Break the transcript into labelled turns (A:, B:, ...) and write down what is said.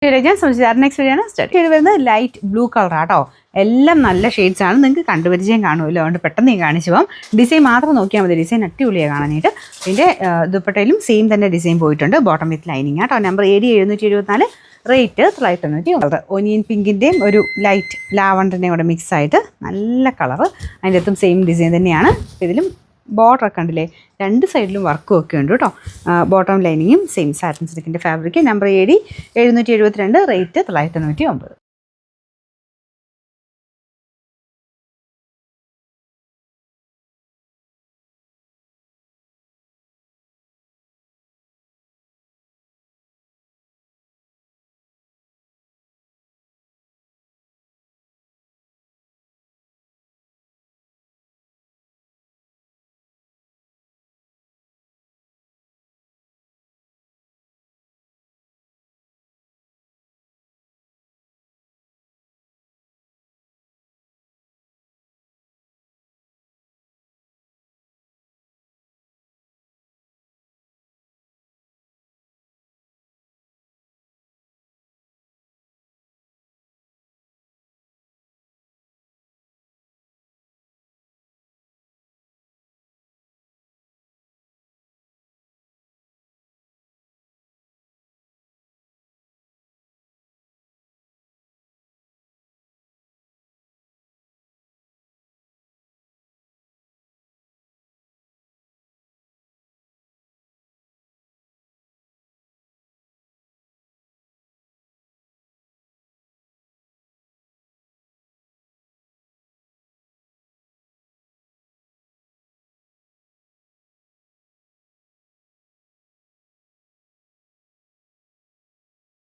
A: ഞാൻ സംശയിച്ചാറ്. Next video ആണ് start ചെയ്ത് വരുന്നത് ലൈറ്റ് ബ്ലൂ കളറാട്ടോ. എല്ലാം നല്ല ഷെയ്ഡ്സ് ആണ്. നിങ്ങൾക്ക് കണ്ടുപരിചയം കാണുമല്ലോ, അതുകൊണ്ട് പെട്ടെന്ന് കാണിച്ചു പോകാം. ഡിസൈൻ മാത്രം നോക്കിയാൽ മതി. ഡിസൈൻ അടിപൊളിയാണ് കാണാനായിട്ട്. ഇതിൻ്റെ ദുപ്പട്ടയിലും സെയിം തന്നെ ഡിസൈൻ പോയിട്ടുണ്ട്. ബോട്ടം വിത്ത് ലൈനിങ് ആട്ടോ. Number AD 774, rate 990. ഒനിയൻ പിങ്കിൻ്റെയും ഒരു ലൈറ്റ് ലാവണ്ടറിൻ്റെയും കൂടെ മിക്സ് ആയിട്ട് നല്ല കളറ്. അതിൻ്റെ അകത്തും സെയിം ഡിസൈൻ തന്നെയാണ്. ഇതിലും ബോർഡറൊക്കെ ഉണ്ടല്ലേ, രണ്ട് സൈഡിലും വർക്കും ഒക്കെ ഉണ്ട് കേട്ടോ. ബോട്ടം ലൈനിങ്ങും സെയിം സാറ്റിൻ സിൽക്കിൻ്റെ ഫാബ്രിക്. Number AD 772, rate 990.